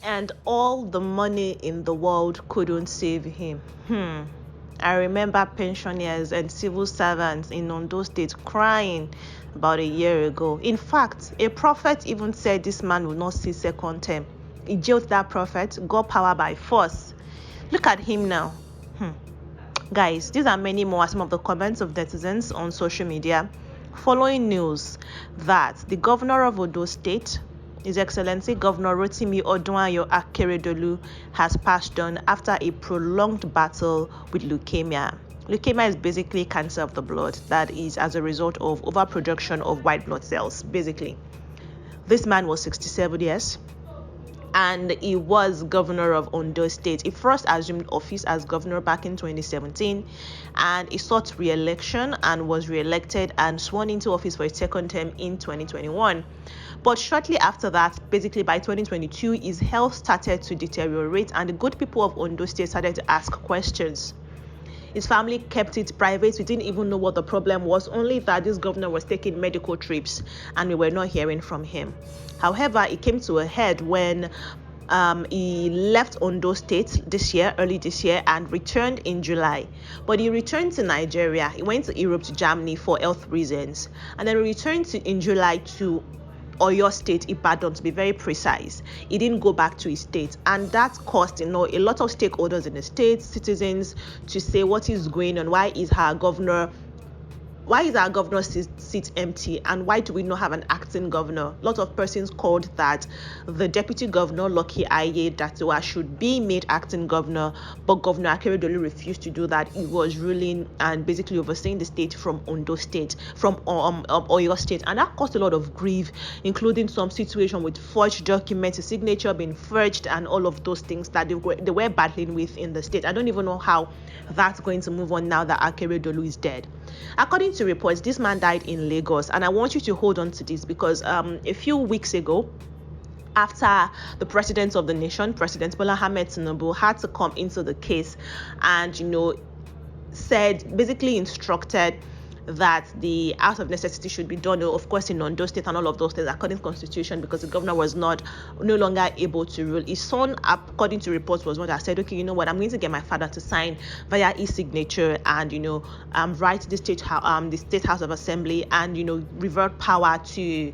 and all the money in the world couldn't save him. I remember pensioners and civil servants in Ondo State crying about a year ago. In fact, a prophet even said this man will not see second term. He jailed that prophet, got power by force. Look at him now. Guys, these are many more some of the comments of netizens on social media following news that the governor of Ondo State, His Excellency Governor Rotimi Odunayo Akeredolu, has passed on after a prolonged battle with leukemia. Leukemia is basically cancer of the blood that is as a result of overproduction of white blood cells, basically. This man was 67 years and he was governor of Ondo State. He first assumed office as governor back in 2017 and he sought re-election and was re-elected and sworn into office for a second term in 2021. But shortly after that, basically by 2022, his health started to deteriorate and the good people of Ondo State started to ask questions. His family kept it private. We didn't even know what the problem was, only that this governor was taking medical trips and we were not hearing from him. However, it came to a head when he left Ondo State early this year, and returned in July. But he returned to Nigeria. He went to Europe, to Germany for health reasons, and then returned in July to Oyo State, Ibadan, to be very precise. He didn't go back to his state, and that caused a lot of stakeholders in the state, citizens, to say what is going on. Why is our governor seat empty, and why do we not have an acting governor? A lot of persons called that the deputy governor, Lucky Aiyedatiwa, should be made acting governor, but Governor Akeredolu refused to do that. He was ruling and basically overseeing the state from Ondo State, from Oyo State, and that caused a lot of grief, including some situation with forged documents, a signature being forged, and all of those things that they were battling with in the state. I don't even know how that's going to move on now that Akeredolu is dead. According to reports, this man died in Lagos, and I want you to hold on to this because a few weeks ago, after the president of the nation, President Bola Ahmed Tinubu, had to come into the case and basically instructed that the out of necessity should be done, of course, in Ondo State and all of those things according to constitution, because the governor was no longer able to rule. His son, according to reports, was one that said, okay, you know what, I'm going to get my father to sign via e-signature and write the state house of assembly and revert power to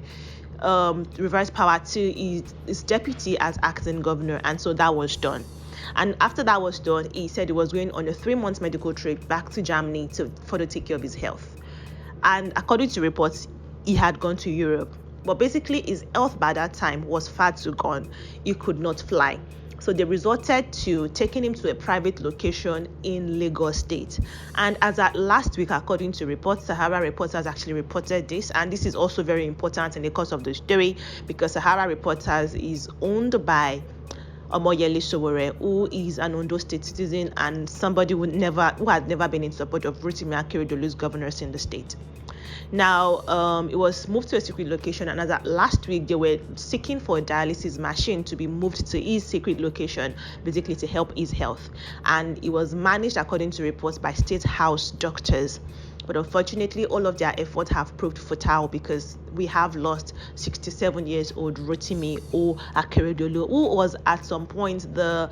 his deputy as acting governor. And so that was done. And after that was done, he said he was going on a 3-month medical trip back to Germany to further take care of his health. And according to reports, he had gone to Europe. But basically, his health by that time was far too gone. He could not fly. So they resorted to taking him to a private location in Lagos State. And as at last week, according to reports, Sahara Reporters actually reported this. And this is also very important in the course of the story because Sahara Reporters is owned by Omoyele Sowore, who is an Ondo State citizen and somebody who had never been in support of Rotimi Akeredolu's governors in the state. Now, it was moved to a secret location, and as at last week, they were seeking for a dialysis machine to be moved to his secret location, basically to help his health. And it was managed, according to reports, by state house doctors. But unfortunately, all of their efforts have proved futile because we have lost 67 years old Rotimi Akeredolu, who was at some point the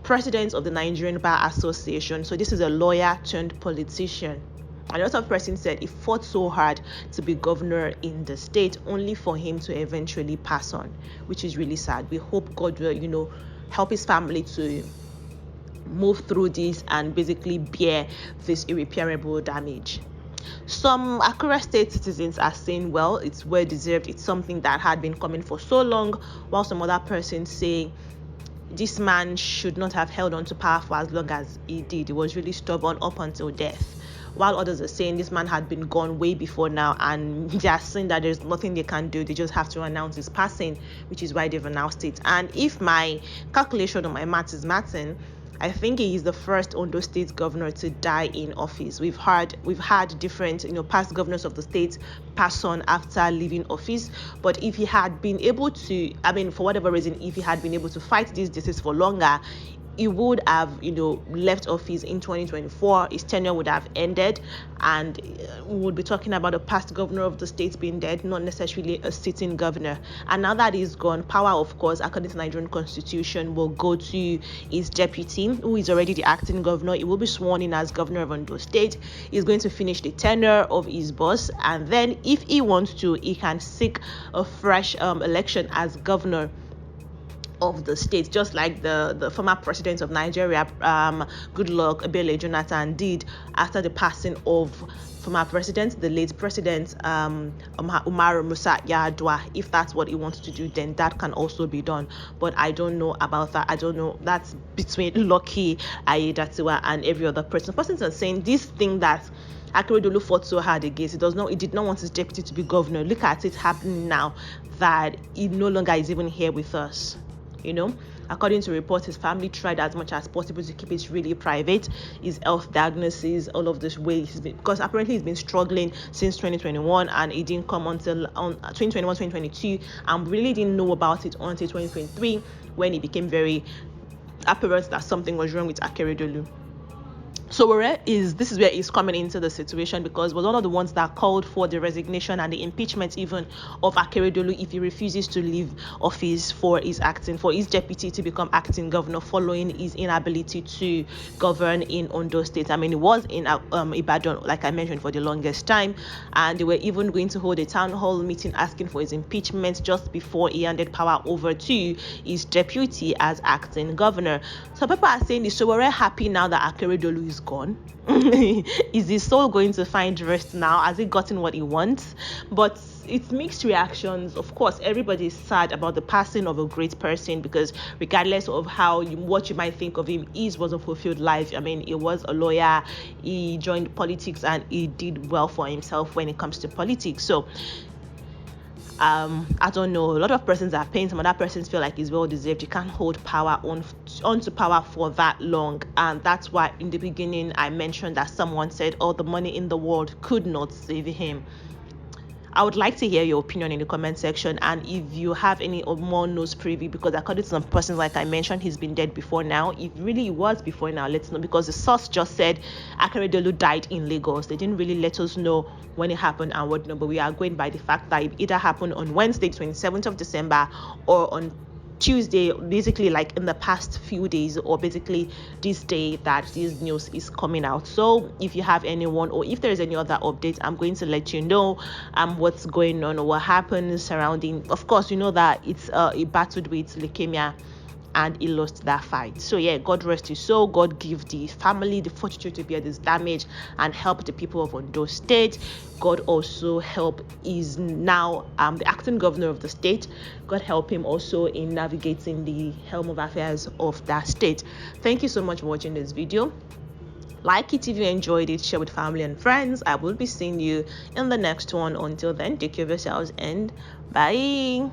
president of the Nigerian Bar Association. So this is a lawyer turned politician. And a lot of persons said he fought so hard to be governor in the state only for him to eventually pass on, which is really sad. We hope God will, help his family to move through this and basically bear this irreparable damage. Some Akure State citizens are saying, well, it's well deserved. It's something that had been coming for so long, while some other persons say this man should not have held on to power for as long as he did. He was really stubborn up until death. While others are saying this man had been gone way before now, and they are saying that there's nothing they can do. They just have to announce his passing, which is why they've announced it. And if my calculation or my maths is mathing, I think he is the first Ondo State governor to die in office. We've had different, past governors of the state pass on after leaving office. But if he had been able to, for whatever reason, if he had been able to fight this disease for longer, he would have, left office in 2024. His tenure would have ended, and we would be talking about a past governor of the state being dead, not necessarily a sitting governor. And now that he's gone, power, of course, according to the Nigerian constitution, will go to his deputy, who is already the acting governor. He will be sworn in as governor of Ondo State. He's going to finish the tenure of his boss, and then if he wants to, he can seek a fresh election as governor of the state, just like the former president of Nigeria, Goodluck Ebele Jonathan, did after the passing of former president, the late president Umaru Musa Yar'Adua. If that's what he wants to do, then that can also be done. But I don't know about that. I don't know. That's between Lucky Aiyedatiwa and every other person. Persons are saying this thing that Akeredolu fought so hard against. He did not want his deputy to be governor. Look at it happening now that he no longer is even here with us. According to reports, his family tried as much as possible to keep it really private. His health diagnosis, all of this way, because apparently he's been struggling since 2021, and it didn't come until 2021, 2022, and really didn't know about it until 2023 when it became very apparent that something was wrong with Akeredolu. So this is where he's coming into the situation, because was one of the ones that called for the resignation and the impeachment even of Akeredolu if he refuses to leave office for his deputy to become acting governor following his inability to govern in Ondo State. I mean, he was in Ibadan, like I mentioned, for the longest time, and they were even going to hold a town hall meeting asking for his impeachment just before he handed power over to his deputy as acting governor. So people are saying, so we're happy now that Akeredolu is gone. Is his soul going to find rest now? Has he gotten what he wants? But it's mixed reactions. Of course, everybody is sad about the passing of a great person, because regardless of what you might think of him, his was a fulfilled life. I mean, he was a lawyer, he joined politics, and he did well for himself when it comes to politics. So I don't know, a lot of persons are paying, some other persons feel like it's well deserved. You can't hold power onto power for that long, and that's why in the beginning I mentioned that someone said all the money in the world could not save him. I would like to hear your opinion in the comment section, and if you have any more news preview, because according to some persons, like I mentioned, he's been dead before now. If really he was before now, let's know, because the source just said Akeredolu died in Lagos. They didn't really let us know when it happened and what, but we are going by the fact that it either happened on Wednesday 27th of December or on Tuesday, basically like in the past few days, or basically this day that this news is coming out. So if you have anyone, or if there's any other updates, I'm going to let you know what's going on or what happened surrounding. Of course, you know that it's he battled with leukemia and he lost that fight. So yeah, God rest his soul. God give the family the fortitude to bear this damage and help the people of Ondo State. God also help is now the acting governor of the state. God help him also in navigating the helm of affairs of that state. Thank you so much for watching this video. Like it if you enjoyed it, share with family and friends. I will be seeing you in the next one. Until then, take care of yourselves and bye.